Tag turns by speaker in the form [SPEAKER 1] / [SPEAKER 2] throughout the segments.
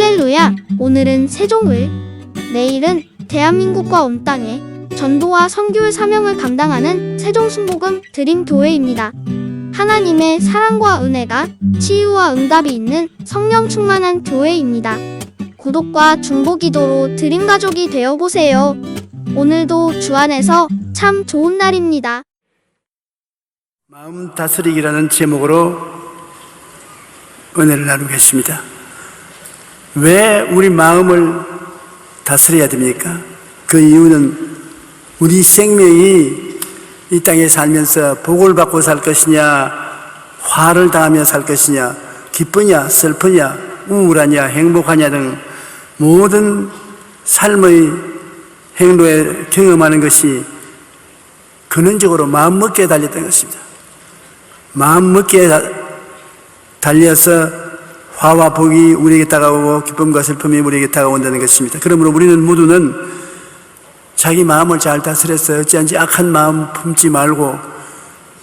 [SPEAKER 1] 할렐루야! 오늘은 세종을, 내일은 대한민국과 온 땅에 전도와 선교의 사명을 감당하는 세종순복음 드림교회입니다. 하나님의 사랑과 은혜가 치유와 응답이 있는 성령 충만한 교회입니다. 구독과 중보기도로 드림가족이 되어보세요. 오늘도 주 안에서 참 좋은 날입니다.
[SPEAKER 2] 마음 다스리기라는 제목으로 은혜를 나누겠습니다. 왜 우리 마음을 다스려야 됩니까? 그 이유는 우리 생명이 이 땅에 살면서 복을 받고 살 것이냐, 화를 당하며 살 것이냐, 기쁘냐, 슬프냐, 우울하냐, 행복하냐 등 모든 삶의 행로에 경험하는 것이 근원적으로 마음먹기에 달렸던 것입니다. 마음먹기에 달려서 화와 복이 우리에게 다가오고 기쁨과 슬픔이 우리에게 다가온다는 것입니다. 그러므로 우리는 모두는 자기 마음을 잘 다스려서 어찌한지 악한 마음 품지 말고,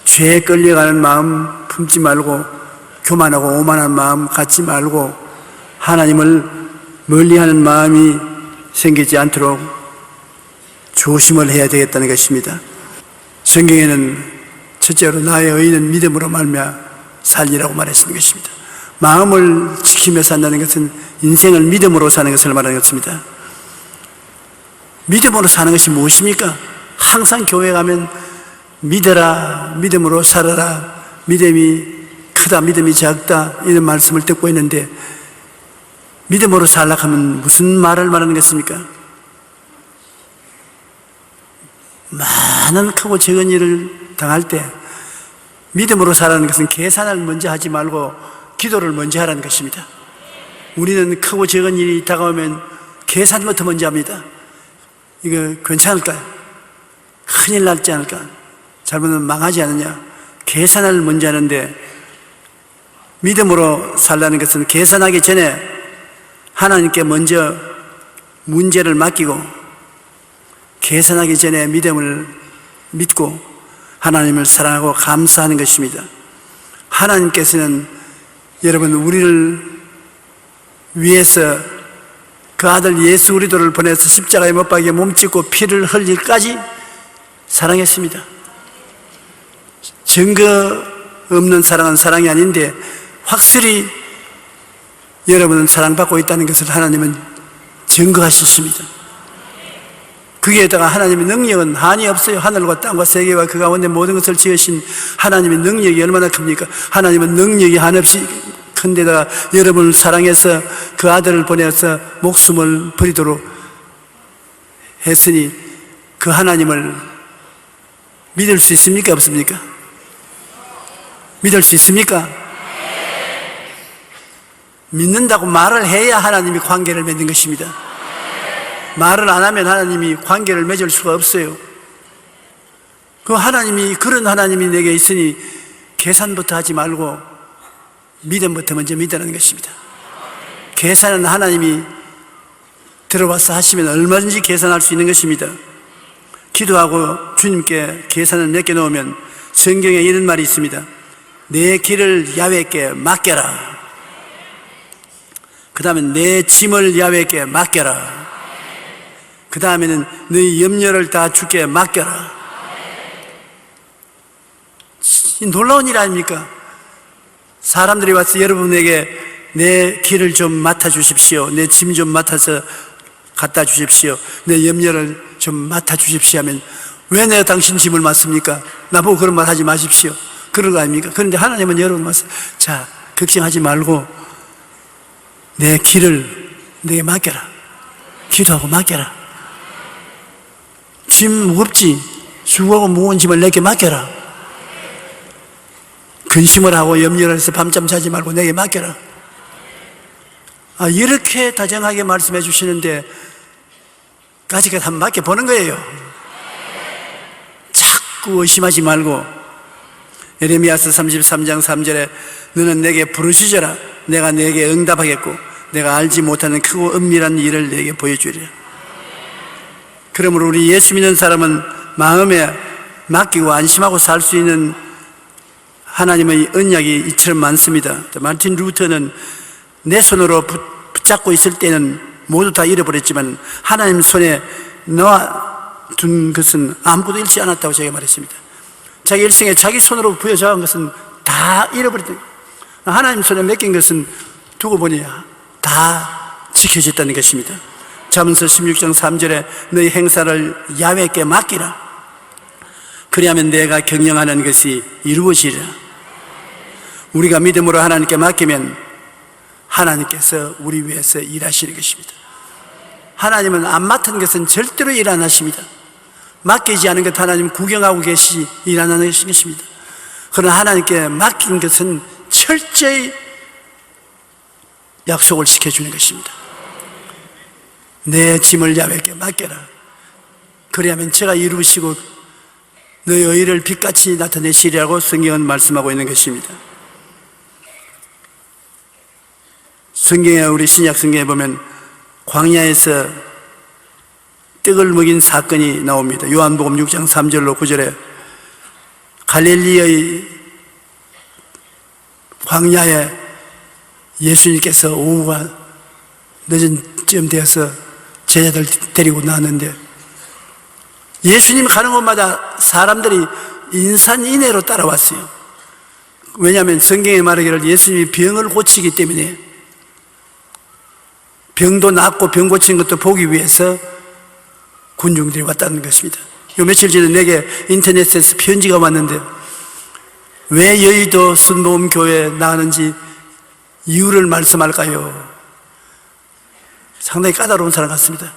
[SPEAKER 2] 죄에 끌려가는 마음 품지 말고, 교만하고 오만한 마음 갖지 말고, 하나님을 멀리하는 마음이 생기지 않도록 조심을 해야 되겠다는 것입니다. 성경에는 첫째로 나의 의인은 믿음으로 말미암아 살리라고 말했는 것입니다. 마음을 지키며 산다는 것은 인생을 믿음으로 사는 것을 말하는 것입니다. 믿음으로 사는 것이 무엇입니까? 항상 교회 가면 믿어라, 믿음으로 살아라, 믿음이 크다, 믿음이 작다 이런 말씀을 듣고 있는데, 믿음으로 살라 하면 무슨 말을 말하는 것입니까? 많은 크고 적은 일을 당할 때 믿음으로 살라는 것은 계산을 먼저 하지 말고 기도를 먼저 하라는 것입니다. 우리는 크고 적은 일이 다가오면 계산부터 먼저 합니다. 이거 괜찮을까요? 큰일 날지 않을까? 잘못하면 망하지 않느냐? 계산을 먼저 하는데, 믿음으로 살라는 것은 계산하기 전에 하나님께 먼저 문제를 맡기고, 계산하기 전에 믿음을 믿고 하나님을 사랑하고 감사하는 것입니다. 하나님께서는 여러분 우리를 위해서 그 아들 예수 그리스도를 보내서 십자가에 못 박여 몸짓고 피를 흘릴까지 사랑했습니다. 증거 없는 사랑은 사랑이 아닌데, 확실히 여러분은 사랑받고 있다는 것을 하나님은 증거하셨습니다. 거기에다가 하나님의 능력은 한이 없어요. 하늘과 땅과 세계와 그 가운데 모든 것을 지으신 하나님의 능력이 얼마나 큽니까? 하나님은 능력이 한없이 큰데다가 여러분을 사랑해서 그 아들을 보내서 목숨을 버리도록 했으니, 그 하나님을 믿을 수 있습니까? 없습니까? 믿을 수 있습니까? 믿는다고 말을 해야 하나님이 관계를 맺는 것입니다. 말을 안 하면 하나님이 관계를 맺을 수가 없어요. 그 하나님이, 그런 하나님이 내게 있으니 계산부터 하지 말고 믿음부터 먼저 믿으라는 것입니다. 계산은 하나님이 들어와서 하시면 얼마든지 계산할 수 있는 것입니다. 기도하고 주님께 계산을 맡겨놓으면 성경에 이런 말이 있습니다. 내 길을 야훼께 맡겨라. 그 다음에 내 짐을 야훼께 맡겨라. 그 다음에는 너희 염려를 다 주께 맡겨라. 놀라운 일 아닙니까? 사람들이 와서 여러분에게 내 길을 좀 맡아주십시오, 내 짐 좀 맡아서 갖다 주십시오, 내 염려를 좀 맡아주십시오 하면 왜 내가 당신 짐을 맡습니까? 나보고 그런 말 하지 마십시오, 그런 거 아닙니까? 그런데 하나님은 여러분 와서 자, 걱정하지 말고 내 길을 내게 맡겨라. 기도하고 맡겨라. 짐 무겁지? 수고하고 무거운 짐을 내게 맡겨라. 근심을 하고 염려를 해서 밤잠 자지 말고 내게 맡겨라. 이렇게 다정하게 말씀해 주시는데 까짓것 한번 맡겨보는 거예요. 자꾸 의심하지 말고, 예레미야서 33장 3절에 너는 내게 부르짖어라. 내가 내게 응답하겠고 내가 알지 못하는 크고 은밀한 일을 내게 보여주리라. 그러므로 우리 예수 믿는 사람은 마음에 맡기고 안심하고 살 수 있는 하나님의 언약이 이처럼 많습니다. 마틴 루터는 내 손으로 붙잡고 있을 때는 모두 다 잃어버렸지만 하나님 손에 놓아둔 것은 아무것도 잃지 않았다고 제가 말했습니다. 자기 일생에 자기 손으로 부여잡은 것은 다 잃어버렸다. 하나님 손에 맡긴 것은 두고 보니 다 지켜졌다는 것입니다. 잠언서 16장 3절에 너희 행사를 야훼께 맡기라. 그리하면 내가 경영하는 것이 이루어지리라. 우리가 믿음으로 하나님께 맡기면 하나님께서 우리 위해서 일하시는 것입니다. 하나님은 안 맡은 것은 절대로 일 안 하십니다. 맡기지 않은 것 하나님 구경하고 계시 일 안 하는 것입니다. 그러나 하나님께 맡긴 것은 철저히 약속을 지켜주는 것입니다. 내 짐을 야훼께 맡겨라. 그리하면 제가 이루시고 너의 의를 빛같이 나타내시리라고 성경은 말씀하고 있는 것입니다. 성경에, 우리 신약 성경에 보면 광야에서 떡을 먹인 사건이 나옵니다. 요한복음 6장 3절로 9절에 갈릴리의 광야에 예수님께서 오후가 늦은 쯤 되어서 제자들 데리고 나왔는데 예수님 가는 곳마다 사람들이 인산인해로 따라왔어요. 왜냐하면 성경에 말하기를 예수님이 병을 고치기 때문에, 병도 낫고 병 고친 것도 보기 위해서 군중들이 왔다는 것입니다. 요 며칠 전에 내게 인터넷에서 편지가 왔는데 왜 여의도 순복음교회에 나가는지 이유를 말씀할까요? 상당히 까다로운 사람 같습니다.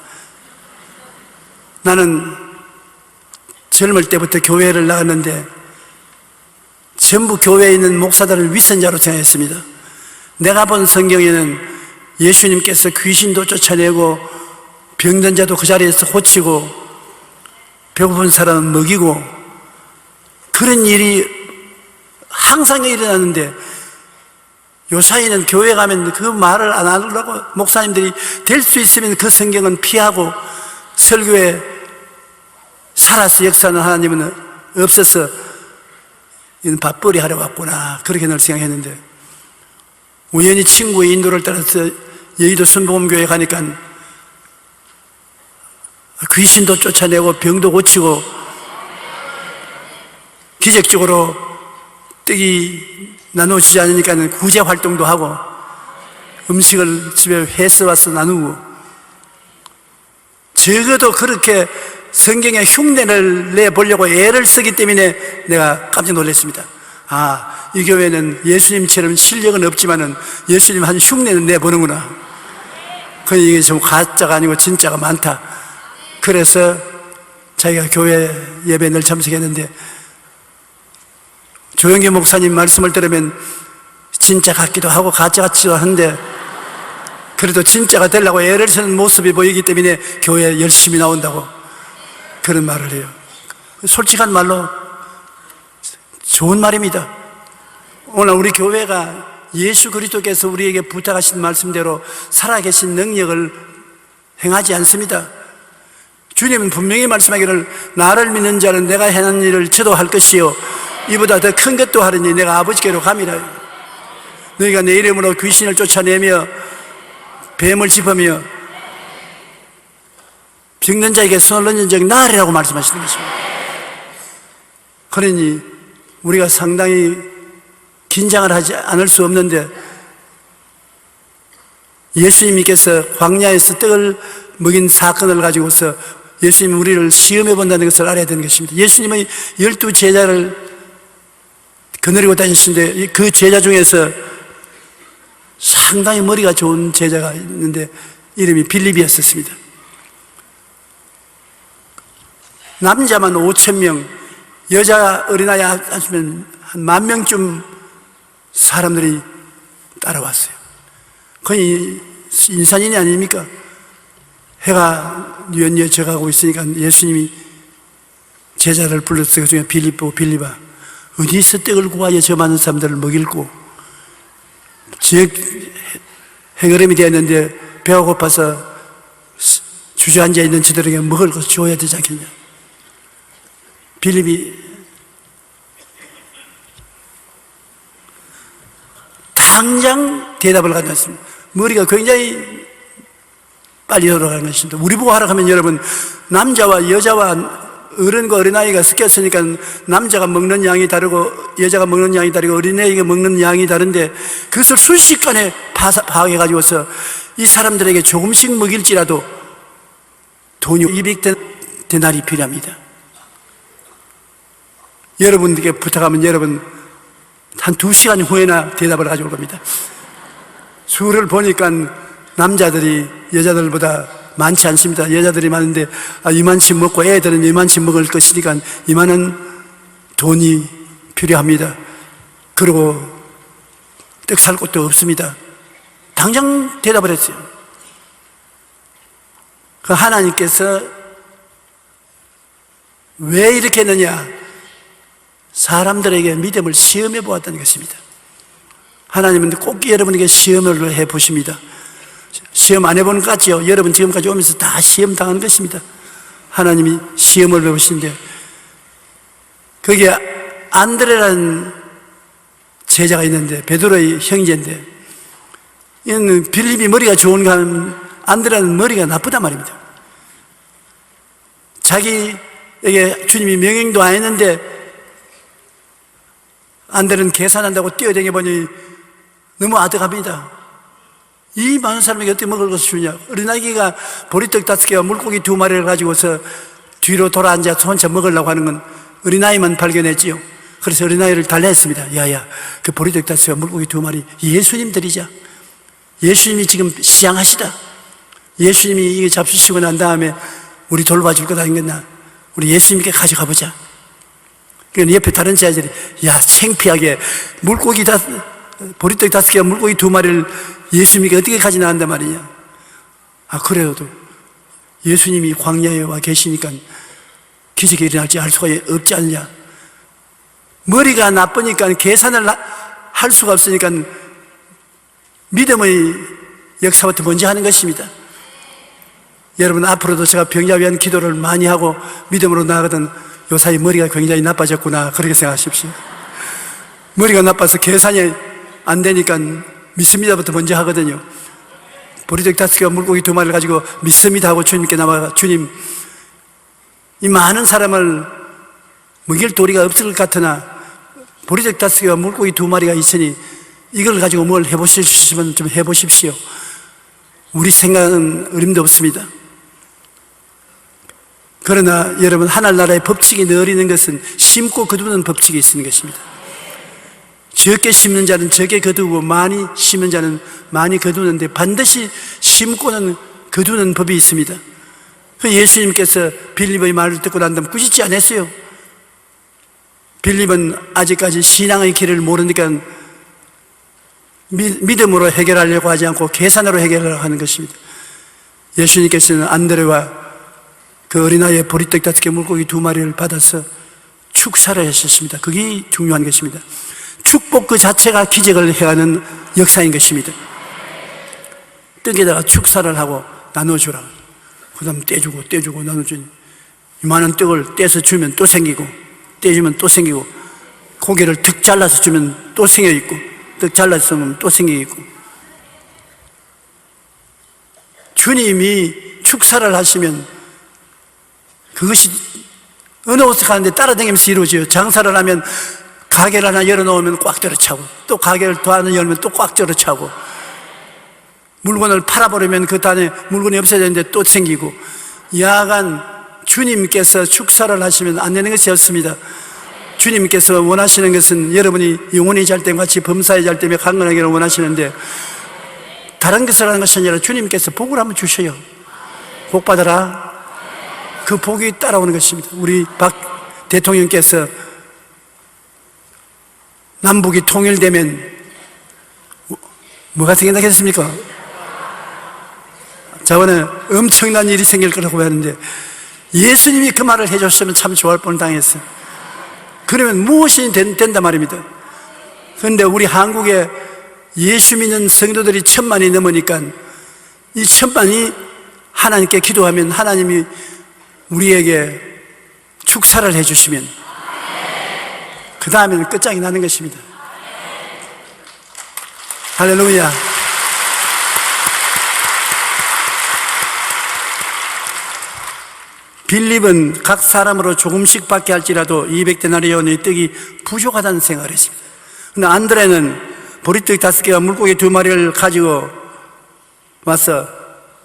[SPEAKER 2] 나는 젊을 때부터 교회를 나갔는데 전부 교회에 있는 목사들을 위선자로 생각했습니다. 내가 본 성경에는 예수님께서 귀신도 쫓아내고 병든 자도 그 자리에서 고치고 배고픈 사람은 먹이고 그런 일이 항상 일어나는데 요사이는 교회 가면 그 말을 안 하려고 목사님들이 될 수 있으면 그 성경은 피하고 설교에 살아서 역사하는 하나님은 없어서 이는 밥벌이 하러 왔구나, 그렇게 늘 생각했는데 우연히 친구의 인도를 따라서 여의도 순복음교회 가니까 귀신도 쫓아내고 병도 고치고 기적적으로 떡이 나누어지지 않으니까 구제 활동도 하고 음식을 집에 해서 와서 나누고, 적어도 그렇게 성경의 흉내를 내보려고 애를 쓰기 때문에 내가 깜짝 놀랐습니다. 아, 이 교회는 예수님처럼 실력은 없지만은 예수님 한 흉내는 내보는구나. 그러니 이게 좀 가짜가 아니고 진짜가 많다. 그래서 자기가 교회 예배에 늘 참석했는데 조영기 목사님 말씀을 들으면 진짜 같기도 하고 가짜 같기도 한데 그래도 진짜가 되려고 애를 쓰는 모습이 보이기 때문에 교회에 열심히 나온다고 그런 말을 해요. 솔직한 말로 좋은 말입니다. 오늘 우리 교회가 예수 그리스도께서 우리에게 부탁하신 말씀대로 살아계신 능력을 행하지 않습니다. 주님은 분명히 말씀하기를 나를 믿는 자는 내가 행한 일을 저도 할 것이요 이보다 더 큰 것도 하리니 내가 아버지께로 감이라. 너희가 내 이름으로 귀신을 쫓아내며 뱀을 짚으며 병든 자에게 손을 얹은 적이 나으리라고 말씀하시는 것입니다. 그러니 우리가 상당히 긴장을 하지 않을 수 없는데 예수님께서 광야에서 떡을 먹인 사건을 가지고서 예수님이 우리를 시험해 본다는 것을 알아야 되는 것입니다. 예수님의 12 제자를 거느리고 다니시는데 그 제자 중에서 상당히 머리가 좋은 제자가 있는데 이름이 빌립이었습니다. 남자만 5,000명, 여자 어린아이 하시면 한 10,000명쯤 사람들이 따라왔어요. 거의 인산인이 아닙니까? 해가 뉘엿뉘엿 져가고 있으니까 예수님이 제자를 불렀어요. 그 중에 빌립아 어디서 떡을 구하여 저 많은 사람들을 먹일고 즉 해그름이 되었는데 배가 고파서 주저앉아 있는 저들에게 먹을 것을 줘야 되지 않겠냐. 빌립이 당장 대답을 가져왔습니다. 머리가 굉장히 빨리 돌아가는 것입니다. 우리 보고 하라 하면 여러분, 남자와 여자와 어른과 어린아이가 섞였으니까 남자가 먹는 양이 다르고 여자가 먹는 양이 다르고 어린아이가 먹는 양이 다른데 그것을 순식간에 파악해가지고서 이 사람들에게 조금씩 먹일지라도 돈이 200데나리 필요합니다. 여러분들께 부탁하면 여러분 한 2시간 후에나 대답을 가져올 겁니다. 수를 보니까 남자들이 여자들보다 많지 않습니다. 여자들이 많은데 이만큼 먹고 애들은 이만큼 먹을 것이니까 이만한 돈이 필요합니다. 그리고 떡 살 곳도 없습니다. 당장 대답을 했어요. 그 하나님께서 왜 이렇게 했느냐? 사람들에게 믿음을 시험해 보았다는 것입니다. 하나님은 꼭 여러분에게 시험을 해 보십니다. 시험 안 해보는 것 같죠? 여러분 지금까지 오면서 다 시험 당한 것입니다. 하나님이 시험을 해보시는데 거기에 안드레라는 제자가 있는데 베드로의 형제인데 이는 빌립이 머리가 좋은가 하면 안드레는 머리가 나쁘단 말입니다. 자기에게 주님이 명령도 안 했는데 안드레는 계산한다고 뛰어다녀 보니 너무 아득합니다. 이 많은 사람에게 어떻게 먹을 것을 주냐? 어린아이가 보리떡 5개와 물고기 2마리를 가지고서 뒤로 돌아 앉아서 혼자 먹으려고 하는 건 어린아이만 발견했지요. 그래서 어린아이를 달래했습니다. 야야, 그 보리떡 5개와 물고기 2마리 예수님 드리자. 예수님이 지금 시장하시다. 예수님이 이게 잡수시고 난 다음에 우리 돌봐줄 것 아니겠나? 우리 예수님께 가져가 보자. 그러니까 옆에 다른 제자들이 야, 창피하게 물고기 보리떡 5개와 물고기 2마리를 예수님께 어떻게 가지나 한단 말이냐. 그래도 예수님이 광야에 와 계시니까 기적이 일어날지 알 수가 없지 않냐. 머리가 나쁘니까 계산을 할 수가 없으니까 믿음의 역사부터 먼저 하는 것입니다. 여러분 앞으로도 제가 병자 위한 기도를 많이 하고 믿음으로 나아가던 요사이 머리가 굉장히 나빠졌구나 그렇게 생각하십시오. 머리가 나빠서 계산이 안 되니까 믿습니다부터 먼저 하거든요. 보리떡 5개와 물고기 2마리를 가지고 믿습니다 하고 주님께 나와가 주님, 이 많은 사람을 먹일 도리가 없을 것 같으나 보리떡 5개와 물고기 2마리가 있으니 이걸 가지고 뭘 해보실 수 있으면 좀 해보십시오. 우리 생각은 어림도 없습니다. 그러나 여러분 하늘나라의 법칙이 내리는 것은 심고 거두는 법칙이 있는 것입니다. 적게 심는 자는 적게 거두고 많이 심는 자는 많이 거두는데 반드시 심고는 거두는 법이 있습니다. 예수님께서 빌립의 말을 듣고 난 다음 꾸짖지 않았어요. 빌립은 아직까지 신앙의 길을 모르니까 믿음으로 해결하려고 하지 않고 계산으로 해결하려고 하는 것입니다. 예수님께서는 안드레와 그 어린아이의 보리떡 5개 물고기 2마리를 받아서 축사를 하셨습니다. 그게 중요한 것입니다. 축복 그 자체가 기적을 해가는 역사인 것입니다. 떡에다가 축사를 하고 나눠주라. 그 다음 떼주고 나눠주니 이만한 떡을 떼서 주면 또 생기고 떼주면 또 생기고 고개를 득 잘라서 주면 또 생겨있고 떡 잘라서 주면 또 생겨있고 주님이 축사를 하시면 그것이 어느 곳에 가는데 따라다니면서 이루어져요. 장사를 하면 가게를 하나 열어놓으면 꽉 들어차고 또 가게를 더 하나 열면 또 꽉 들어차고 물건을 팔아버리면 그 단에 물건이 없어야 되는데 또 생기고 야간 주님께서 축사를 하시면 안 되는 것이 없습니다. 주님께서 원하시는 것은 여러분이 영혼이 잘 때 같이 범사에 잘 때며 강건하기를 원하시는데 다른 것을 하는 것이 아니라 주님께서 복을 한번 주셔요. 복 받아라. 그 복이 따라오는 것입니다. 우리 박 대통령께서 남북이 통일되면 뭐가 생긴다겠습니까? 저번에 엄청난 일이 생길 거라고 하는데 예수님이 그 말을 해줬으면 참 좋아할 뻔당했어요. 그러면 무엇이 된단 말입니다. 그런데 우리 한국에 예수 믿는 성도들이 1000만이 넘으니까 이 1000만이 하나님께 기도하면 하나님이 우리에게 축사를 해주시면 그 다음에는 끝장이 나는 것입니다. 할렐루야. 빌립은 각 사람으로 조금씩 받게 할지라도 200데나리온의 떡이 부족하다는 생각을 했습니다. 근데 안드레는 보리떡 5개와 물고기 2마리를 가지고 와서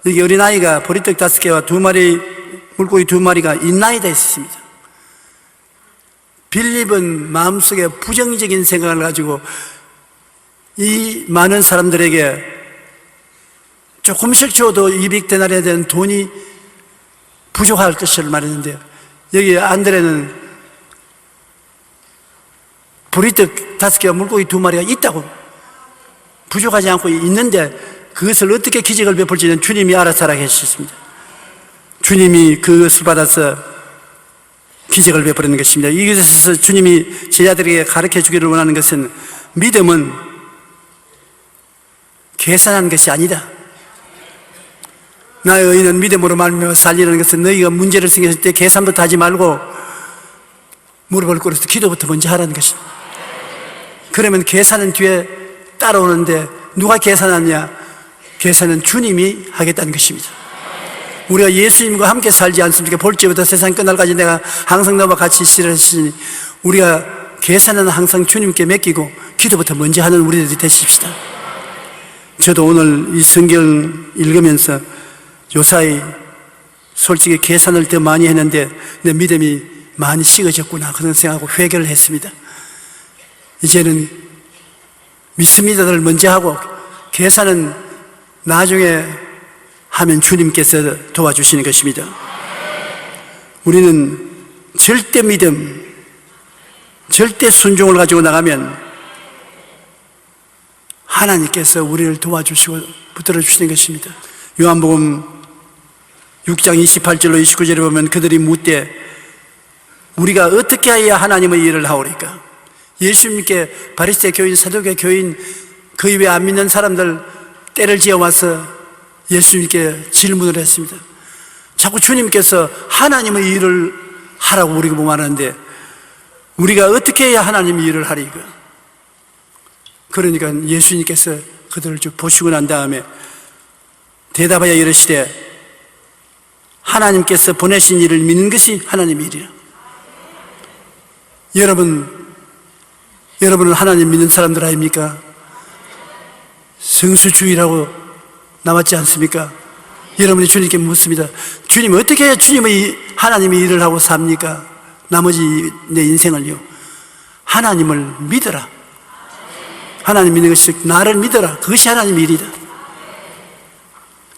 [SPEAKER 2] 여기 어린아이가 보리떡 5개와 2마리 물고기 2마리가 있나이다 했습니다. 빌립은 마음속에 부정적인 생각을 가지고 이 많은 사람들에게 조금씩 줘도 200데나리에 대한 돈이 부족할 것을 말했는데요. 여기 안드레는 보리떡 5개와 물고기 2마리가 있다고, 부족하지 않고 있는데 그것을 어떻게 기적을 베풀지는 주님이 알아서 하라 하셨습니다. 주님이 그것을 받아서 기적을 베푸는 것입니다. 이것에서 주님이 제자들에게 가르쳐 주기를 원하는 것은 믿음은 계산한 것이 아니다. 나의 의는 믿음으로 말미암아 살리는 것은 너희가 문제를 생겼을 때 계산부터 하지 말고 무릎을 꿇어서 기도부터 먼저 하라는 것입니다. 그러면 계산은 뒤에 따라오는데 누가 계산하냐? 계산은 주님이 하겠다는 것입니다. 우리가 예수님과 함께 살지 않습니까? 볼지부터 세상 끝날까지 내가 항상 너와 같이 있으리라 하시니 우리가 계산은 항상 주님께 맡기고 기도부터 먼저 하는 우리들이 되십시다. 저도 오늘 이 성경 읽으면서 요사이 솔직히 계산을 더 많이 했는데 내 믿음이 많이 식어졌구나 그런 생각하고 회개를 했습니다. 이제는 믿습니다를 먼저 하고 계산은 나중에 하면 주님께서 도와주시는 것입니다. 우리는 절대 믿음, 절대 순종을 가지고 나가면 하나님께서 우리를 도와주시고 붙들어 주시는 것입니다. 요한복음 6장 28절로 29절에 보면 그들이 묻되 우리가 어떻게 해야 하나님의 일을 하오리까? 예수님께 바리새 교인, 사두개 교인, 그 이외에 안 믿는 사람들 때를 지어와서 예수님께 질문을 했습니다. 자꾸 주님께서 하나님의 일을 하라고 우리가 말하는데 우리가 어떻게 해야 하나님의 일을 하리까? 그러니까 예수님께서 그들을 쭉 보시고 난 다음에 대답하여 이르시되 하나님께서 보내신 일을 믿는 것이 하나님의 일이라. 여러분은 하나님 믿는 사람들 아닙니까? 성수주의라고 나왔지 않습니까? 여러분이 주님께 묻습니다. 주님, 어떻게 해야 하나님의 일을 하고 삽니까? 나머지 내 인생을요. 하나님을 믿어라. 하나님 믿는 것이 나를 믿어라. 그것이 하나님의 일이다.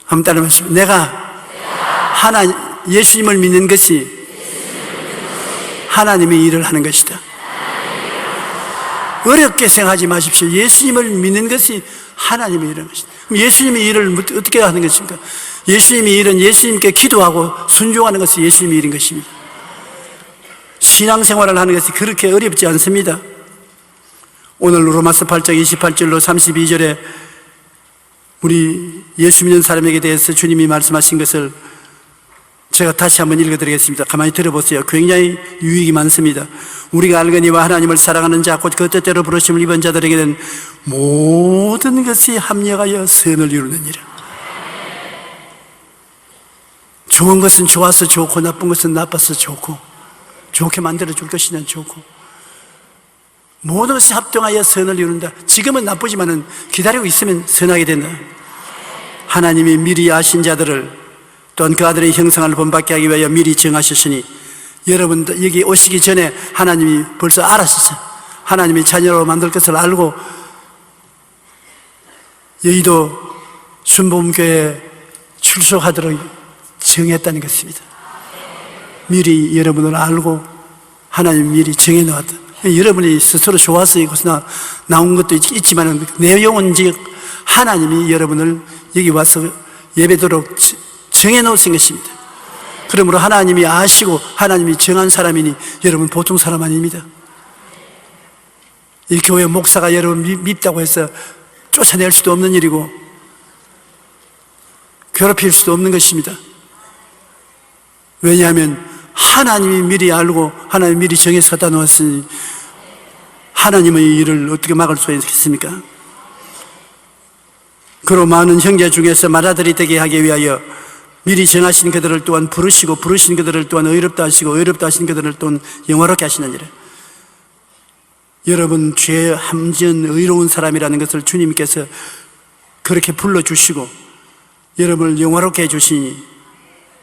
[SPEAKER 2] 한번 따라 하십시오. 내가 예수님을 믿는 것이 하나님의 일을 하는 것이다. 어렵게 생각하지 마십시오. 예수님을 믿는 것이 하나님의 일을 하는 것이다. 그럼 예수님의 일을 어떻게 하는 것입니까? 예수님의 일은 예수님께 기도하고 순종하는 것이 예수님의 일인 것입니다. 신앙생활을 하는 것이 그렇게 어렵지 않습니다. 오늘 로마서 8장 28절로 32절에 우리 예수 믿는 사람에게 대해서 주님이 말씀하신 것을 제가 다시 한번 읽어드리겠습니다. 가만히 들어보세요. 굉장히 유익이 많습니다. 우리가 알거니와 하나님을 사랑하는 자 곧 그 뜻대로 부르심을 입은 자들에게는 모든 것이 합력하여 선을 이루느니라. 좋은 것은 좋아서 좋고 나쁜 것은 나빠서 좋고 좋게 만들어줄 것이냐 좋고 모든 것이 합동하여 선을 이룬다. 지금은 나쁘지만은 기다리고 있으면 선하게 된다. 하나님이 미리 아신 자들을 또한 그 아들의 형상을 본받게 하기 위하여 미리 정하셨으니 여러분도 여기 오시기 전에 하나님이 벌써 알았었어요. 하나님이 자녀로 만들 것을 알고 여의도 순복음교회에 출석하도록 정했다는 것입니다. 미리 여러분을 알고 하나님 미리 정해놓았다. 여러분이 스스로 좋아서 이곳에 나온 것도 있지만 내용은 즉 하나님이 여러분을 여기 와서 예배도록 정해놓으신 것입니다. 그러므로 하나님이 아시고 하나님이 정한 사람이니 여러분 보통 사람 아닙니다. 이 교회 목사가 여러분 밉다고 해서 쫓아낼 수도 없는 일이고 괴롭힐 수도 없는 것입니다. 왜냐하면 하나님이 미리 알고 하나님이 미리 정해서 갖다 놓았으니 하나님의 일을 어떻게 막을 수 있겠습니까? 그로 많은 형제 중에서 맏아들이 되게 하기 위하여 미리 정하신 그들을 또한 부르시고 부르신 그들을 또한 의롭다 하시고 의롭다 하신 그들을 또한 영화롭게 하시느니라. 여러분 죄 함전 의로운 사람이라는 것을 주님께서 그렇게 불러주시고 여러분을 영화롭게 해주시니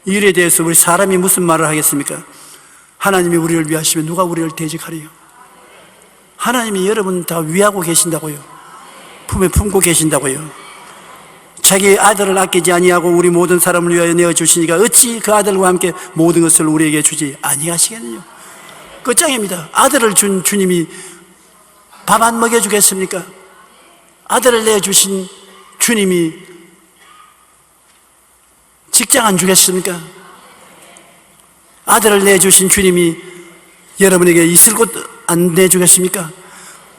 [SPEAKER 2] 이 일에 대해서 우리 사람이 무슨 말을 하겠습니까? 하나님이 우리를 위하시면 누가 우리를 대적하리요? 하나님이 여러분 다 위하고 계신다고요. 품에 품고 계신다고요. 자기 아들을 아끼지 아니하고 우리 모든 사람을 위하여 내어주시니까 어찌 그 아들과 함께 모든 것을 우리에게 주지 아니하시겠느냐. 끝장입니다. 아들을 준 주님이 밥 안 먹여주겠습니까? 아들을 내주신 주님이 직장 안 주겠습니까? 아들을 내주신 주님이 여러분에게 있을 곳 안 내주겠습니까?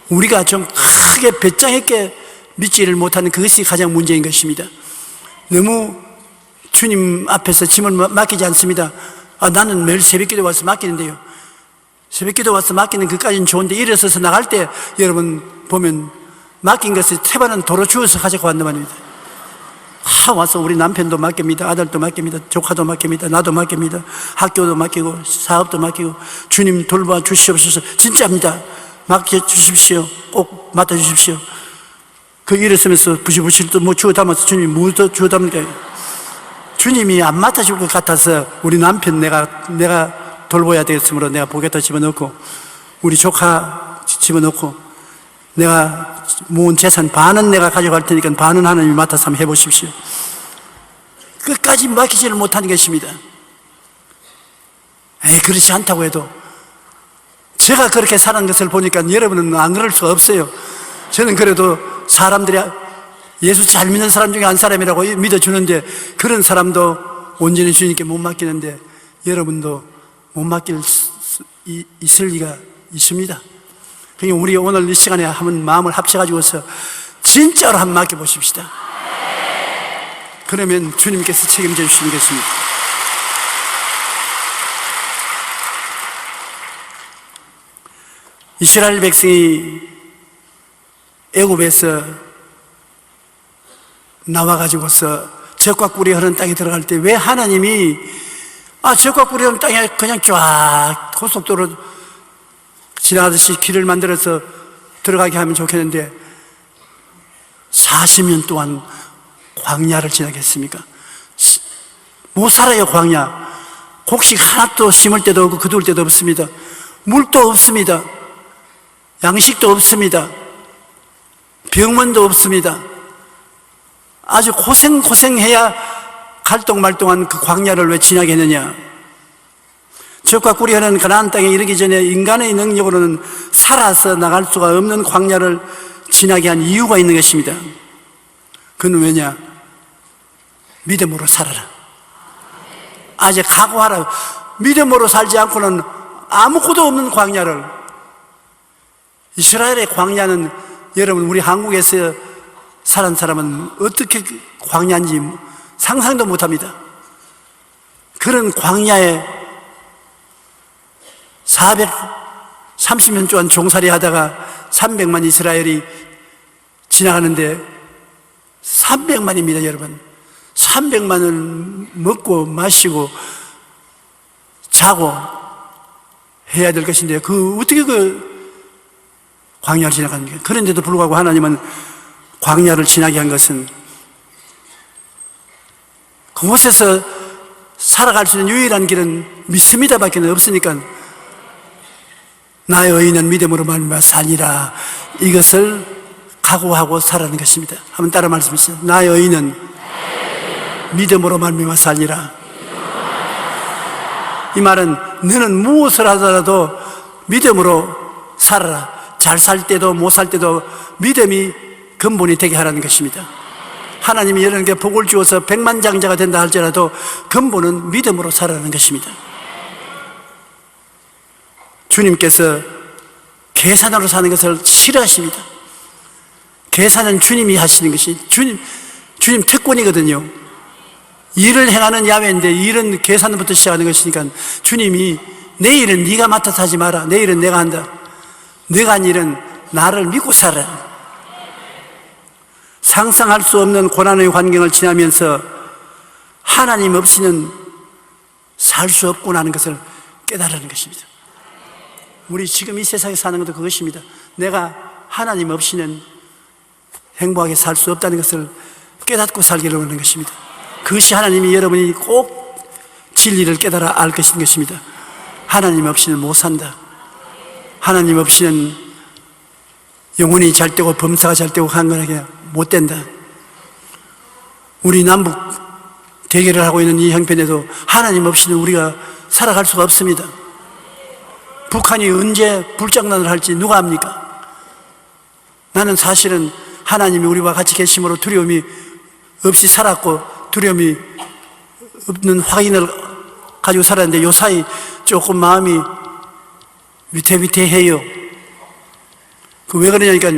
[SPEAKER 2] 우리가 좀 크게 배짱 있게 믿지를 못하는 그것이 가장 문제인 것입니다. 너무 주님 앞에서 짐을 맡기지 않습니다. 나는 매일 새벽기도 와서 맡기는데요. 새벽기도 와서 맡기는 그까지는 좋은데 일어서서 나갈 때 여러분 보면 맡긴 것을 태반은 도로 주워서 가져가 왔단 말입니다. 와서 우리 남편도 맡깁니다. 아들도 맡깁니다. 조카도 맡깁니다. 나도 맡깁니다. 학교도 맡기고 사업도 맡기고 주님 돌봐 주시옵소서. 진짜입니다. 맡겨주십시오. 꼭 맡아주십시오. 그 일을 쓰면서 부시부시 또 뭐 주워 담아서 주님이 뭐 더 주워 담을까? 주님이 안 맡아줄 것 같아서 우리 남편 내가 돌봐야 되겠으므로 내가 보겠다 집어넣고 우리 조카 집어넣고 내가 모은 재산 반은 내가 가져갈 테니까 반은 하나님이 맡아서 한번 해보십시오. 끝까지 맡기지를 못하는 것입니다. 그렇지 않다고 해도 제가 그렇게 사는 것을 보니까 여러분은 안 그럴 수가 없어요. 저는 그래도 사람들이 예수 잘 믿는 사람 중에 한 사람이라고 믿어주는데 그런 사람도 온전히 주님께 못 맡기는데 여러분도 못 맡길 수 있을 리가 있습니다. 그러니까 우리 오늘 이 시간에 한번 마음을 합쳐가지고서 진짜로 한번 맡겨보십시다. 그러면 주님께서 책임져 주시는 것입니다. 이스라엘 백성이 애굽에서 나와가지고서 적과 꿀이 흐르는 땅에 들어갈 때 왜 하나님이 적과 꿀이 흐르는 땅에 그냥 쫙 고속도로 지나가듯이 길을 만들어서 들어가게 하면 좋겠는데 40년 동안 광야를 지나겠습니까? 못 살아요. 광야. 곡식 하나도 심을 때도 없고 거둘 때도 없습니다. 물도 없습니다. 양식도 없습니다. 병원도 없습니다. 아주 고생해야 갈동말동한 그 광야를 왜 지나게 했느냐. 적과 꿀이 흐르는 가나안 땅에 이르기 전에 인간의 능력으로는 살아서 나갈 수가 없는 광야를 지나게 한 이유가 있는 것입니다. 그건 왜냐? 믿음으로 살아라. 아직 각오하라. 믿음으로 살지 않고는 아무것도 없는 광야를. 이스라엘의 광야는 여러분 우리 한국에서 사는 사람은 어떻게 광야인지 상상도 못합니다. 그런 광야에 430년 동안 종살이 하다가 300만 이스라엘이 지나가는데 300만입니다 여러분. 300만을 먹고 마시고 자고 해야 될 것인데 어떻게 광야를 지나갑니까? 그런데도 불구하고 하나님은 광야를 지나게 한 것은 그곳에서 살아갈 수 있는 유일한 길은 믿습니다밖에 없으니까 나의 의인은 믿음으로 말미암아 살리라. 이것을 각오하고 살아가는 것입니다. 한번 따라 말씀하시죠. 나의 의인은 믿음으로 말미암아 살리라. 이 말은 너는 무엇을 하더라도 믿음으로 살아라. 잘 살 때도 못 살 때도 믿음이 근본이 되게 하라는 것입니다. 하나님이 여러분에게 복을 주어서 백만장자가 된다 할지라도 근본은 믿음으로 살아가는 것입니다. 주님께서 계산으로 사는 것을 싫어하십니다. 계산은 주님이 하시는 것이 주님 특권이거든요. 일을 행하는 야외인데 일은 계산부터 시작하는 것이니까 주님이 내 일은 네가 맡아서 하지 마라. 내 일은 내가 한다. 네가 한 일은 나를 믿고 살아라. 상상할 수 없는 고난의 환경을 지나면서 하나님 없이는 살 수 없구나 하는 것을 깨달으는 것입니다. 우리 지금 이 세상에 사는 것도 그것입니다. 내가 하나님 없이는 행복하게 살 수 없다는 것을 깨닫고 살기를 원하는 것입니다. 그것이 하나님이 여러분이 꼭 진리를 깨달아 알 것입니다. 하나님 없이는 못 산다. 하나님 없이는 영혼이 잘 되고 범사가 잘 되고 강건하게 못 된다. 우리 남북 대결을 하고 있는 이 형편에도 하나님 없이는 우리가 살아갈 수가 없습니다. 북한이 언제 불장난을 할지 누가 압니까? 나는 사실은 하나님이 우리와 같이 계심으로 두려움이 없이 살았고 두려움이 없는 확인을 가지고 살았는데 요사이 조금 마음이 위태위태해요. 그 왜 그러냐니까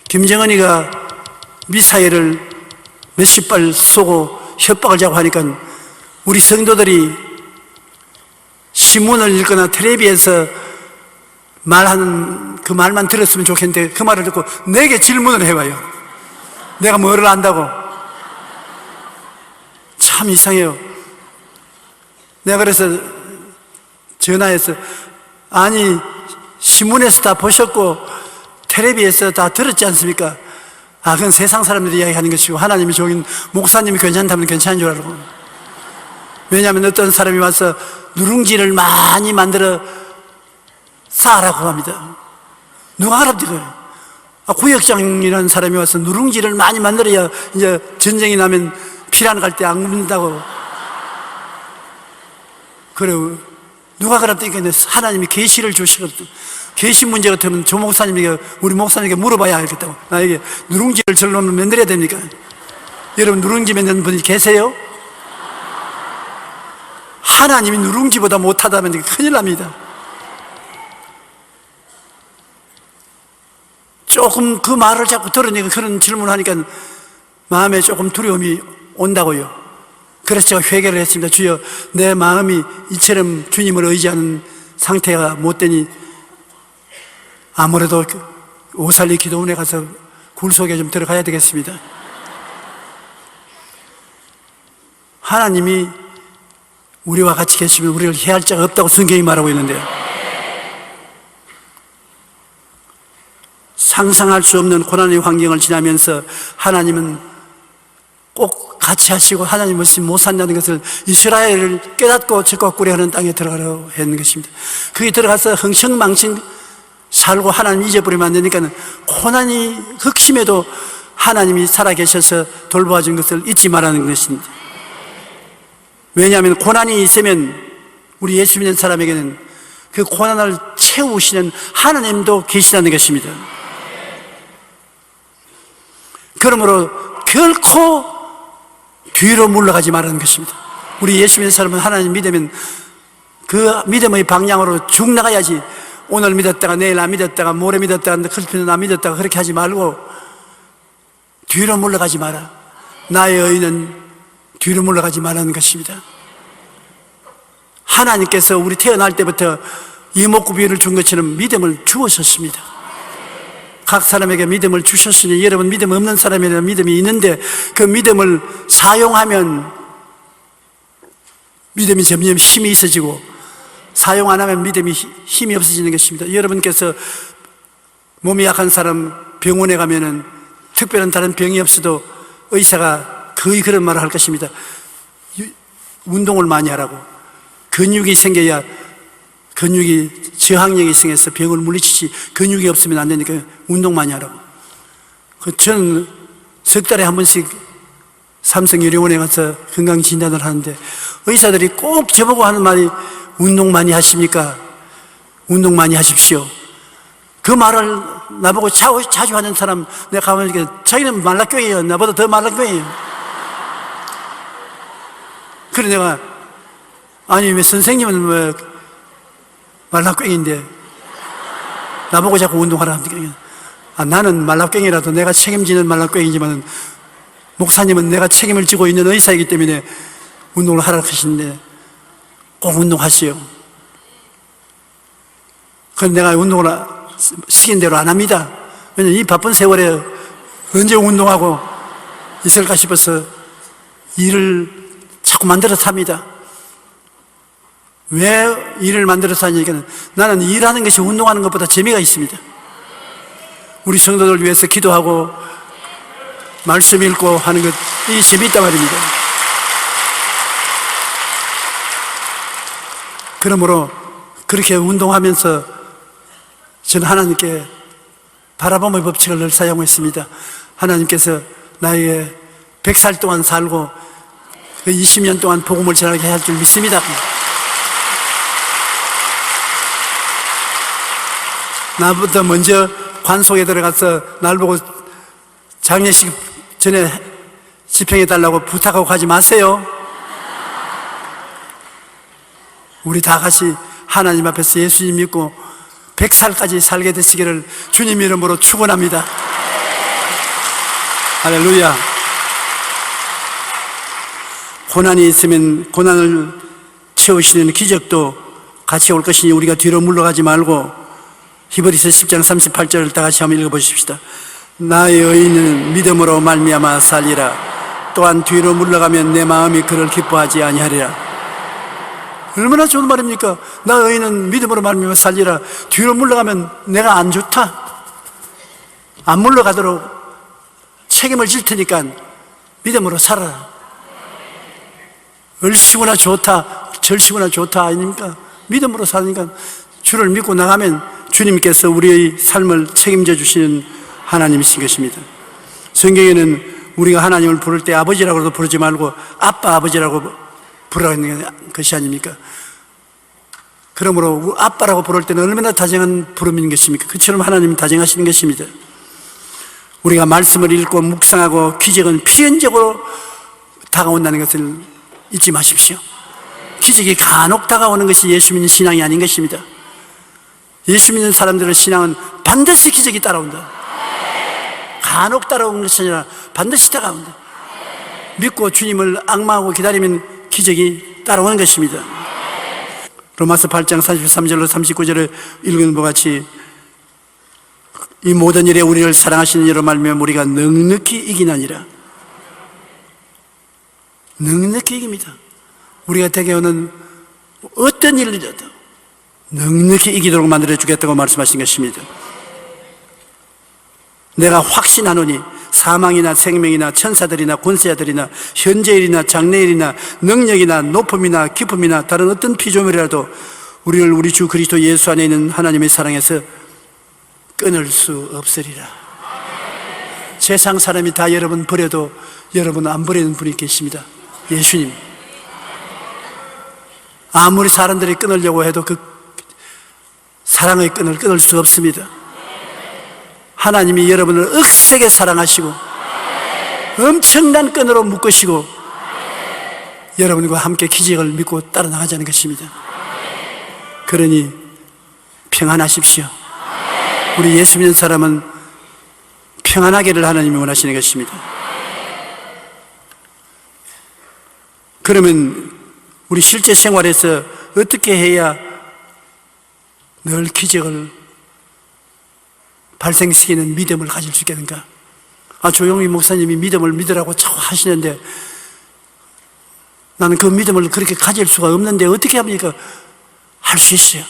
[SPEAKER 2] 김정은이가 미사일을 몇십 발 쏘고 협박을 자고 하니까 우리 성도들이 신문을 읽거나 텔레비에서 말하는 그 말만 들었으면 좋겠는데 그 말을 듣고 내게 질문을 해봐요. 내가 뭐를 안다고. 참 이상해요. 내가 그래서 전화해서 아니 신문에서 다 보셨고 텔레비에서 다 들었지 않습니까? 아, 그건 세상 사람들이 이야기하는 것이고 하나님이 저긴 목사님이 괜찮다면 괜찮은 줄 알고. 왜냐하면 어떤 사람이 와서 누룽지를 많이 만들어 쌓으라고 합니다. 누가 알아듣어요? 구역장이라는 사람이 와서 누룽지를 많이 만들어야 이제 전쟁이 나면 피난 갈 때 안 굶는다고. 그래요. 누가 그랬더니 하나님이 계시를 주시거든. 계시 문제 같으면 조 목사님에게 우리 목사님에게 물어봐야 알겠다고. 나에게 누룽지를 절로 만들어야 됩니까? 여러분 누룽지 만드는 분이 계세요? 하나님이 누룽지보다 못하다면 큰일 납니다. 조금 그 말을 자꾸 들으니까 그런 질문을 하니까 마음에 조금 두려움이 온다고요. 그래서 제가 회개를 했습니다. 주여, 내 마음이 이처럼 주님을 의지하는 상태가 못 되니 아무래도 오살리 기도원에 가서 굴 속에 좀 들어가야 되겠습니다. 하나님이 우리와 같이 계시면 우리를 해할 자가 없다고 성경이 말하고 있는데요. 상상할 수 없는 고난의 환경을 지나면서 하나님은 꼭 같이 하시고 하나님 없이 못 산다는 것을 이스라엘을 깨닫고 적과 꿀이하는 땅에 들어가라고 했는 것입니다. 거기 들어가서 흥청망청 살고 하나님 잊어버리면 안 되니까 고난이 극심해도 하나님이 살아계셔서 돌보아 준 것을 잊지 말라는 것입니다. 왜냐하면 고난이 있으면 우리 예수 믿는 사람에게는 그 고난을 채우시는 하나님도 계시다는 것입니다. 그러므로 결코 뒤로 물러가지 말라는 것입니다. 우리 예수 믿는 사람은 하나님 믿으면 그 믿음의 방향으로 쭉 나가야지. 오늘 믿었다가 내일 안 믿었다가 모레 믿었다가 그렇게는 안 믿었다가 그렇게 하지 말고 뒤로 물러가지 마라. 나의 의는 뒤로 물러가지 말라는 것입니다. 하나님께서 우리 태어날 때부터 이목구비를 준 것처럼 믿음을 주었었습니다. 각 사람에게 믿음을 주셨으니 여러분 믿음 없는 사람에게는 믿음이 있는데 그 믿음을 사용하면 믿음이 점점 힘이 있어지고 사용 안 하면 믿음이 힘이 없어지는 것입니다. 여러분께서 몸이 약한 사람 병원에 가면은 특별한 다른 병이 없어도 의사가 거의 그런 말을 할 것입니다. 운동을 많이 하라고. 근육이 생겨야 근육이 저항력이 생겨서 병을 물리치지 근육이 없으면 안 되니까 운동 많이 하라고. 저는 석 달에 한 번씩 삼성의료원에 가서 건강진단을 하는데 의사들이 꼭 저보고 하는 말이 운동 많이 하십니까? 운동 많이 하십시오. 그 말을 나보고 자주 하는 사람 내가 가면 자기는 말라교예요. 나보다 더 말라교예요. 그래 내가 아니 왜 선생님은 왜 말라꽹인데 나보고 자꾸 운동하라 합니까? 나는 말라꽹이라도 내가 책임지는 말라꽹이지만 목사님은 내가 책임을 지고 있는 의사이기 때문에 운동을 하라고 하시는데 꼭 운동하시오. 그런데 내가 운동을 시킨 대로 안 합니다. 왜냐면 이 바쁜 세월에 언제 운동하고 있을까 싶어서 일을 자꾸 만들어서 합니다. 왜 일을 만들어서 하니까 나는 일하는 것이 운동하는 것보다 재미가 있습니다. 우리 성도들 위해서 기도하고 말씀 읽고 하는 것, 이 재미있단 말입니다. 그러므로 그렇게 운동하면서 저는 하나님께 바라봄의 법칙을 늘 사용했습니다. 하나님께서 나에게 100살 동안 살고 그 20년 동안 복음을 전하게 할 줄 믿습니다. 나부터 먼저 관속에 들어가서 날 보고 장례식 전에 집행해 달라고 부탁하고 가지 마세요. 우리 다 같이 하나님 앞에서 예수님 믿고 100살까지 살게 되시기를 주님 이름으로 축원합니다. 할렐루야. 고난이 있으면 고난을 채우시는 기적도 같이 올 것이니 우리가 뒤로 물러가지 말고 히브리서 10장 38절을 다 같이 한번 읽어보십시다. 나의 의인은 믿음으로 말미암아 살리라. 또한 뒤로 물러가면 내 마음이 그를 기뻐하지 아니하리라. 얼마나 좋은 말입니까? 나의 의인은 믿음으로 말미암아 살리라. 뒤로 물러가면 내가 안 좋다, 안 물러가도록 책임을 질 테니까 믿음으로 살아라. 얼씨구나 좋다, 절씨구나 좋다 아닙니까? 믿음으로 사니까 주를 믿고 나가면 주님께서 우리의 삶을 책임져 주시는 하나님이신 것입니다. 성경에는 우리가 하나님을 부를 때 아버지라고도 부르지 말고 아빠, 아버지라고 부르는 것이 아닙니까? 그러므로 아빠라고 부를 때는 얼마나 다정한 부름인 것입니까? 그처럼 하나님은 다정하시는 것입니다. 우리가 말씀을 읽고 묵상하고 기적은 필연적으로 다가온다는 것을 잊지 마십시오. 기적이 간혹 다가오는 것이 예수 믿는 신앙이 아닌 것입니다. 예수 믿는 사람들의 신앙은 반드시 기적이 따라온다. 간혹 따라오는 것이 아니라 반드시 다가온다. 믿고 주님을 앙망하고 기다리면 기적이 따라오는 것입니다. 로마서 8장 33절로 39절을 읽은 것 같이 이 모든 일에 우리를 사랑하시는 이로 말미암아 우리가 넉넉히 이기나니라. 넉넉히 이깁니다. 우리가 되게 오는 어떤 일이라도 넉넉히 이기도록 만들어주겠다고 말씀하신 것입니다. 내가 확신하노니 사망이나 생명이나 천사들이나 권세자들이나 현재일이나 장래일이나 능력이나 높음이나 깊음이나 다른 어떤 피조물이라도 우리를 우리 주 그리스도 예수 안에 있는 하나님의 사랑에서 끊을 수 없으리라. 세상 사람이 다 여러분 버려도 여러분 안 버리는 분이 계십니다. 예수님. 아무리 사람들이 끊으려고 해도 그 사랑의 끈을 끊을 수 없습니다. 하나님이 여러분을 억세게 사랑하시고 엄청난 끈으로 묶으시고 여러분과 함께 기적을 믿고 따라 나가자는 것입니다. 그러니 평안하십시오. 우리 예수 믿는 사람은 평안하기를 하나님이 원하시는 것입니다. 그러면 우리 실제 생활에서 어떻게 해야 늘 기적을 발생시키는 믿음을 가질 수 있겠는가? 조용히 목사님이 믿음을 믿으라고 자꾸 하시는데 나는 그 믿음을 그렇게 가질 수가 없는데 어떻게 합니까? 할 수 있어요.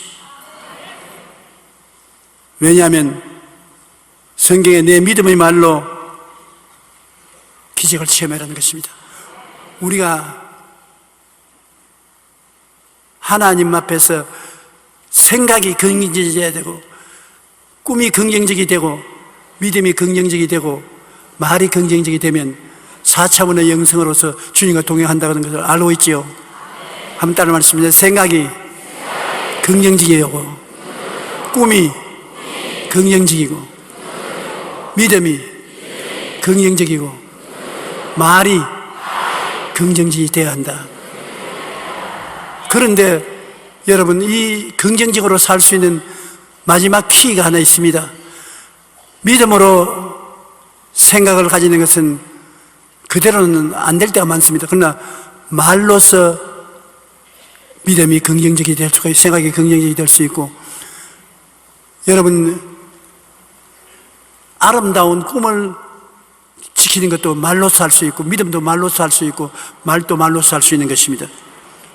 [SPEAKER 2] 왜냐하면 성경에 내 믿음의 말로 기적을 체험하라는 것입니다. 우리가 하나님 앞에서 생각이 긍정적이어야 되고 꿈이 긍정적이 되고 믿음이 긍정적이 되고 말이 긍정적이 되면 4차원의 영성으로서 주님과 동행한다는 것을 알고 있지요. 한번 따라 말씀드립니다. 생각이 긍정적이고 꿈이 긍정적이고 믿음이 긍정적이고 말이 긍정적이 되어야 한다. 그런데 여러분, 이 긍정적으로 살 수 있는 마지막 키가 하나 있습니다. 믿음으로 생각을 가지는 것은 그대로는 안 될 때가 많습니다. 그러나 말로서 믿음이 긍정적이 될 수가 있고 생각이 긍정적이 될 수 있고, 여러분 아름다운 꿈을 지키는 것도 말로서 할 수 있고, 믿음도 말로서 할 수 있고, 말도 말로서 할 수 있는 것입니다.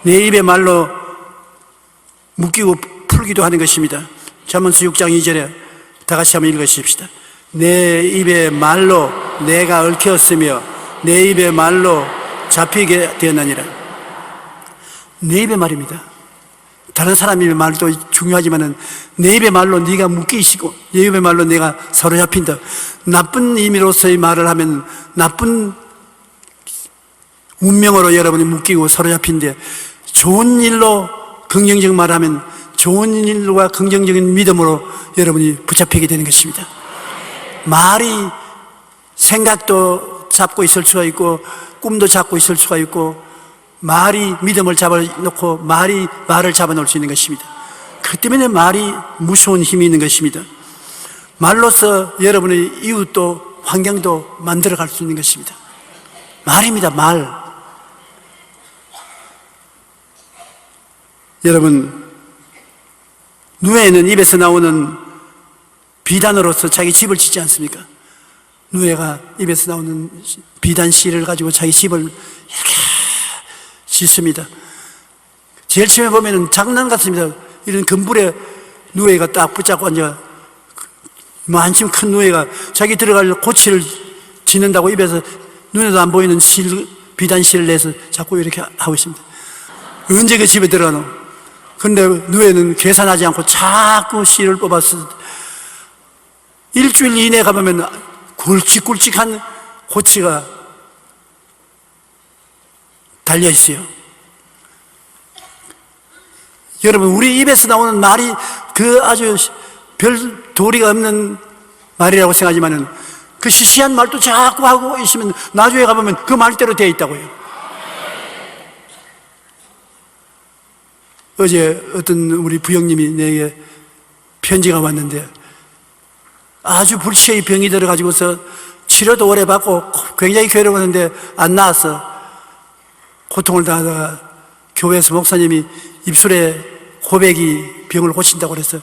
[SPEAKER 2] 내 입에 말로 묶이고 풀기도 하는 것입니다. 잠언서 6장 2절에 다 같이 한번 읽으십시다. 내 입에 말로 내가 얽혔으며 내 입에 말로 잡히게 되었느니라. 내 입의 말입니다. 다른 사람의 말도 중요하지만은 내 입의 말로 네가 묶이시고 내 입의 말로 내가 사로잡힌다. 나쁜 의미로서의 말을 하면 나쁜 운명으로 여러분이 묶이고 사로잡힌데, 좋은 일로 긍정적 말을 하면 좋은 일과 긍정적인 믿음으로 여러분이 붙잡히게 되는 것입니다. 말이 생각도 잡고 있을 수가 있고 꿈도 잡고 있을 수가 있고, 말이 믿음을 잡아놓고 말을 잡아놓을 수 있는 것입니다. 그 때문에 말이 무서운 힘이 있는 것입니다. 말로서 여러분의 이웃도 환경도 만들어갈 수 있는 것입니다. 말입니다. 말. 여러분, 누에는 입에서 나오는 비단으로서 자기 집을 짓지 않습니까? 누에가 입에서 나오는 비단 씨를 가지고 자기 집을 이렇게 짓습니다. 제일 처음에 보면 장난 같습니다. 이런 금불에 누에가 딱 붙잡고 앉아, 한참 큰 누에가 자기 들어갈 고치를 짓는다고 입에서 눈에도 안 보이는 비단 씨를 내서 자꾸 이렇게 하고 있습니다. 언제 그 집에 들어가노? 근데 누에는 계산하지 않고 자꾸 씨를 뽑았어. 일주일 이내에 가보면 굵직굵직한 고치가 달려 있어요. 여러분, 우리 입에서 나오는 말이 그 아주 별 도리가 없는 말이라고 생각하지만은 그 시시한 말도 자꾸 하고 있으면 나중에 가보면 그 말대로 되어 있다고요. 어제 어떤 우리 부형님이 내게 편지가 왔는데, 아주 불치의 병이 들어가지고서 치료도 오래 받고 굉장히 괴로웠는데 안 나았어. 고통을 당하다가 교회에서 목사님이 입술에 고백이 병을 고친다고 그래서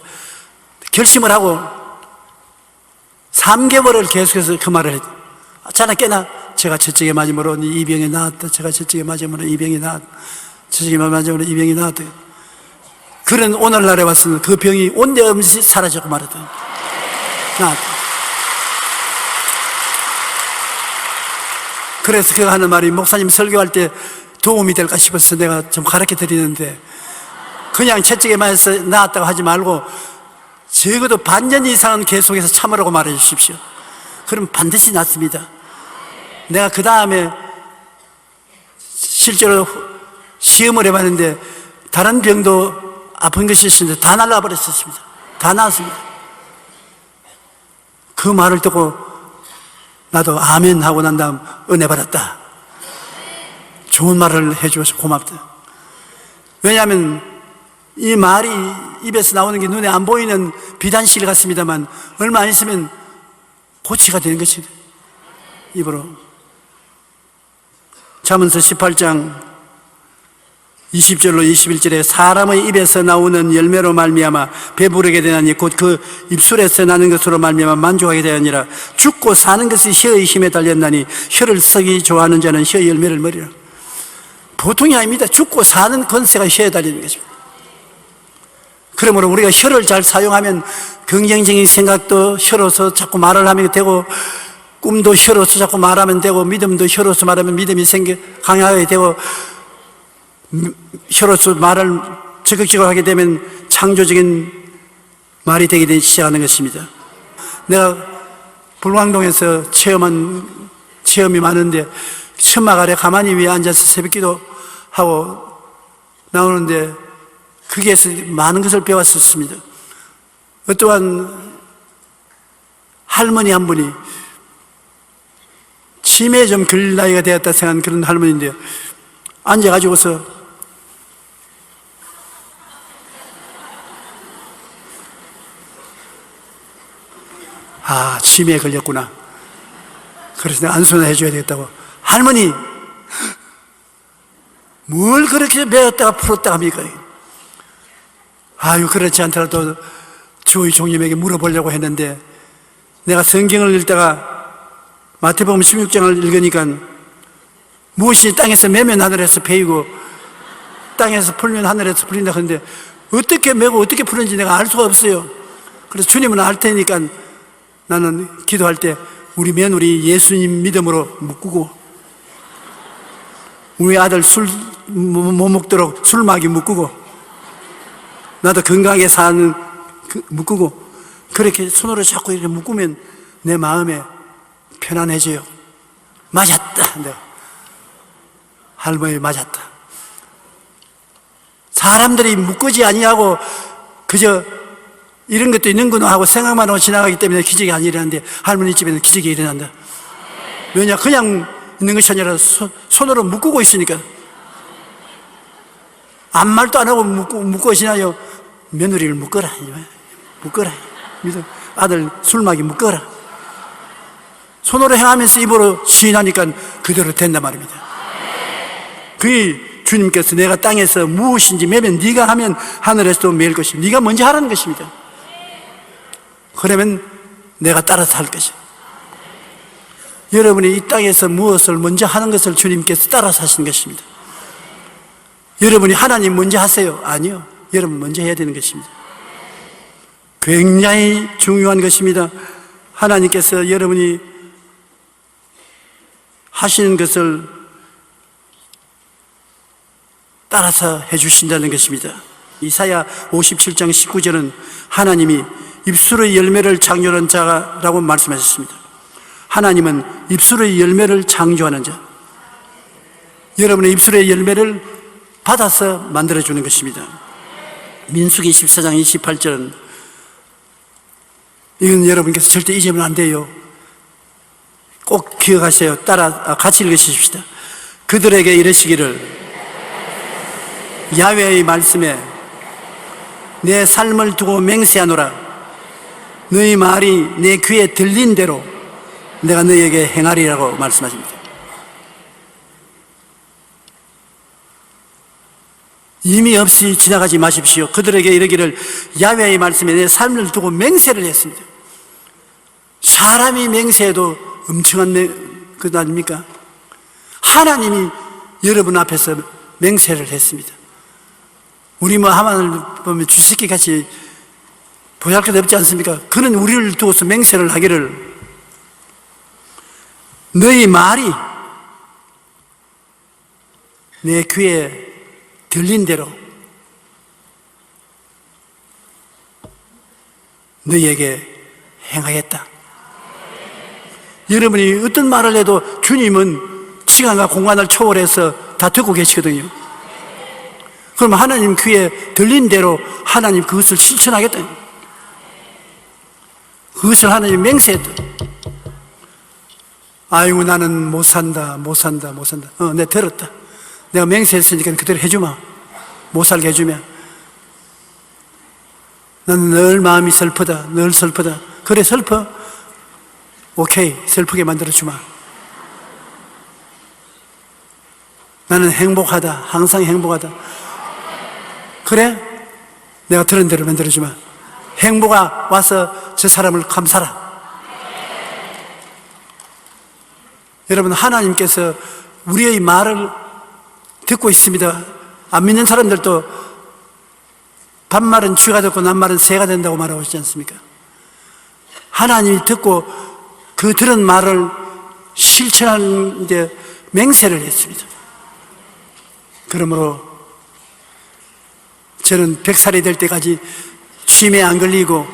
[SPEAKER 2] 결심을 하고 3개월을 계속해서 그 말을 했죠. 자나 깨나? 제가 저쪽에 맞음으로 이 병이 나았다. 제가 저쪽에 맞음으로 이 병이 나았다. 저쪽에 맞음으로 이 병이 나았다. 그런 오늘날에 왔으면 그 병이 온데 없이 사라지고 말았다. 나았다. 그래서 그가 하는 말이, 목사님 설교할 때 도움이 될까 싶어서 내가 좀 가르쳐 드리는데, 그냥 채찍에 맞아서 나았다고 하지 말고 적어도 반년 이상은 계속해서 참으라고 말해 주십시오. 그럼 반드시 낫습니다. 내가 그 다음에 실제로 시험을 해봤는데 다른 병도 아픈 것이 있었는데 다 날라버렸었습니다. 다 나았습니다. 그 말을 듣고 나도 아멘 하고 난 다음 은혜 받았다. 좋은 말을 해줘서 고맙다. 왜냐하면 이 말이 입에서 나오는 게 눈에 안 보이는 비단실 같습니다만 얼마 안 있으면 고치가 되는 것이다. 입으로. 잠언서 18장 20절로 21절에 사람의 입에서 나오는 열매로 말미암아 배부르게 되나니 곧 그 입술에서 나는 것으로 말미암아 만족하게 되느니라. 죽고 사는 것이 혀의 힘에 달렸나니 혀를 쓰기 좋아하는 자는 혀의 열매를 먹으리라. 보통이 아닙니다. 죽고 사는 권세가 혀에 달리는 거죠. 그러므로 우리가 혀를 잘 사용하면 긍정적인 생각도 혀로서 자꾸 말을 하면 되고, 꿈도 혀로서 자꾸 말하면 되고, 믿음도 혀로서 말하면 믿음이 강하게 되고, 혀로서 말을 적극적으로 하게 되면 창조적인 말이 되게 시작하는 것입니다. 내가 불광동에서 체험이 많은데 천막 아래 가만히 위에 앉아서 새벽기도 하고 나오는데 거기에서 많은 것을 배웠었습니다. 어떠한 할머니 한 분이 치매에 좀 걸릴 나이가 되었다 생각하는 그런 할머니인데 앉아가지고서 치매에 걸렸구나. 그래서 내가 안수나 해줘야 되겠다고. 할머니, 뭘 그렇게 배웠다가 풀었다 합니까? 그렇지 않더라도 주의 종님에게 물어보려고 했는데, 내가 성경을 읽다가 마태복음 16장을 읽으니까 무엇이 땅에서 매면 하늘에서 베이고 땅에서 풀면 하늘에서 풀린다 하는데 어떻게 매고 어떻게 풀는지 내가 알 수가 없어요. 그래서 주님은 알 테니까 나는 기도할 때 우리 며느리 예수님 믿음으로 묶고 우리 아들 술 못 먹도록 술마귀 묶고 나도 건강하게 사는 묶고 그렇게 손으로 자꾸 이렇게 묶으면 내 마음에 편안해져요. 맞았다. 내가 할머니 맞았다. 사람들이 묶지 아니하고 그저 이런 것도 있는구나 하고 생각만 하고 지나가기 때문에 기적이 안 일어나는데 할머니 집에는 기적이 일어난다. 왜냐? 그냥 있는 것이 아니라 손으로 묶고 있으니까. 아무 말도 안 하고 묶고 지나요. 며느리를 묶어라. 묶어라. 아들 술마귀 묶어라. 손으로 행하면서 입으로 시인하니까 그대로 된단 말입니다. 그게 주님께서 내가 땅에서 무엇인지 매면 네가 하면 하늘에서도 매일 것입니다. 네가 먼저 하라는 것입니다. 그러면 내가 따라서 할 것이다. 여러분이 이 땅에서 무엇을 먼저 하는 것을 주님께서 따라서 하시는 것입니다. 여러분이 하나님 먼저 하세요. 아니요. 여러분 먼저 해야 되는 것입니다. 굉장히 중요한 것입니다. 하나님께서 여러분이 하시는 것을 따라서 해주신다는 것입니다. 이사야 57장 19절은 하나님이 입술의 열매를 창조하는 자라고 말씀하셨습니다. 하나님은 입술의 열매를 창조하는 자, 여러분의 입술의 열매를 받아서 만들어주는 것입니다. 민수기 14장 28절은 이건 여러분께서 절대 잊으면 안 돼요. 꼭 기억하세요. 같이 읽으십시다. 그들에게 이르시기를 야훼의 말씀에 내 삶을 두고 맹세하노라. 너희 말이 내 귀에 들린 대로 내가 너희에게 행하리라고 말씀하십니다. 의미 없이 지나가지 마십시오. 그들에게 이르기를 야훼의 말씀에 내 삶을 두고 맹세를 했습니다. 사람이 맹세해도 엄청난 것 아닙니까? 하나님이 여러분 앞에서 맹세를 했습니다. 우리 하만을 보면 쥐새끼같이 보잘것없지 않습니까? 그는 우리를 두고서 맹세를 하기를 너희 말이 내 귀에 들린 대로 너희에게 행하겠다. 여러분이 어떤 말을 해도 주님은 시간과 공간을 초월해서 다 듣고 계시거든요. 그러면 하나님 귀에 들린 대로 하나님 그것을 실천하겠다. 그것을 하나님 맹세했다. 아이고 나는 못 산다. 내가 들었다. 내가 맹세했으니까 그대로 해주마. 못 살게 해주면. 나는 늘 마음이 슬프다. 늘 슬프다. 그래 슬퍼? 오케이. 슬프게 만들어주마. 나는 행복하다. 항상 행복하다. 그래? 내가 들은 대로 만들어주마. 행복아 와서 저 사람을 감싸라. 여러분 하나님께서 우리의 말을 듣고 있습니다. 안 믿는 사람들도 반말은 쥐가 듣고 낱말은 새가 된다고 말하고 있지 않습니까? 하나님이 듣고 그 들은 말을 실천하는 데 맹세를 했습니다. 그러므로 저는 100살이 될 때까지 취임에 안 걸리고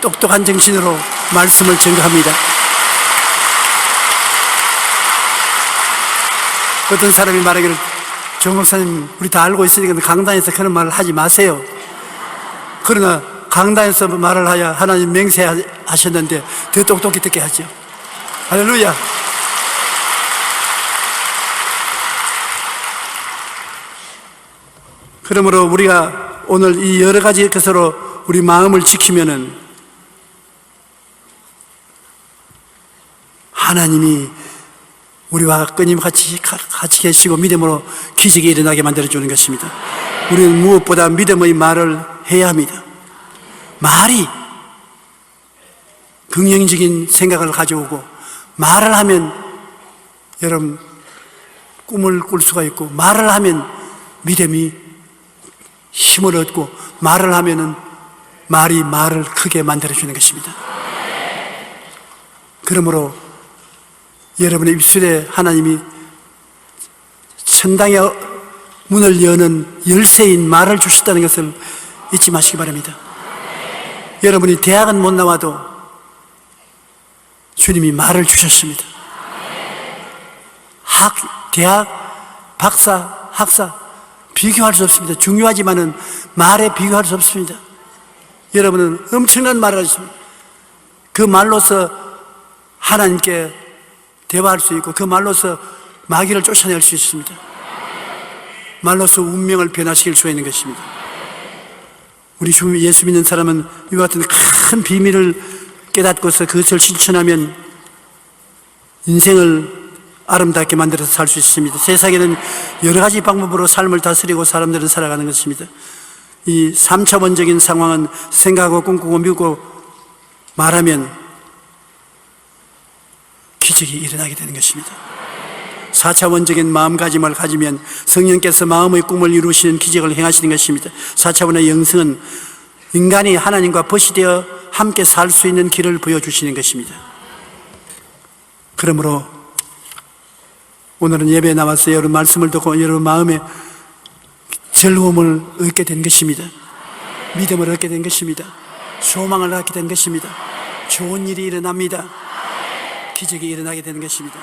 [SPEAKER 2] 똑똑한 정신으로 말씀을 전가합니다. 어떤 사람이 말하기를 정 목사님 우리 다 알고 있으니까 강단에서 그런 말을 하지 마세요. 그러나 강단에서 말을 하야 하나님 맹세하셨는데 더 똑똑히 듣게 하죠. 할렐루야. 그러므로 우리가 오늘 이 여러 가지 것으로 우리 마음을 지키면은 하나님이 우리와 끊임없이 같이 계시고 믿음으로 기적이 일어나게 만들어주는 것입니다. 우리는 무엇보다 믿음의 말을 해야 합니다. 말이 긍정적인 생각을 가져오고 말을 하면 여러분 꿈을 꿀 수가 있고, 말을 하면 믿음이 힘을 얻고, 말을 하면은 말이 말을 크게 만들어주는 것입니다. 그러므로 여러분의 입술에 하나님이 천당의 문을 여는 열쇠인 말을 주셨다는 것을 잊지 마시기 바랍니다. 여러분이 대학은 못 나와도 주님이 말을 주셨습니다. 대학, 박사, 학사 비교할 수 없습니다. 중요하지만은 말에 비교할 수 없습니다. 여러분은 엄청난 말을 하셨습니다. 그 말로서 하나님께 대화할 수 있고, 그 말로서 마귀를 쫓아낼 수 있습니다. 말로서 운명을 변화시킬 수 있는 것입니다. 우리 주 예수 믿는 사람은 이와 같은 큰 비밀을 깨닫고서 그것을 실천하면 인생을 아름답게 만들어서 살 수 있습니다. 세상에는 여러 가지 방법으로 삶을 다스리고 사람들은 살아가는 것입니다. 이 3차원적인 상황은 생각하고 꿈꾸고 미루고 말하면 기적이 일어나게 되는 것입니다. 4차원적인 마음가짐을 가지면 성령께서 마음의 꿈을 이루시는 기적을 행하시는 것입니다. 4차원의 영성은 인간이 하나님과 벗이 되어 함께 살 수 있는 길을 보여주시는 것입니다. 그러므로 오늘은 예배에 나와서 여러분 말씀을 듣고 여러분 마음에 즐거움을 얻게 된 것입니다. 믿음을 얻게 된 것입니다. 소망을 갖게 된 것입니다. 좋은 일이 일어납니다. 기적이 일어나게 되는 것입니다.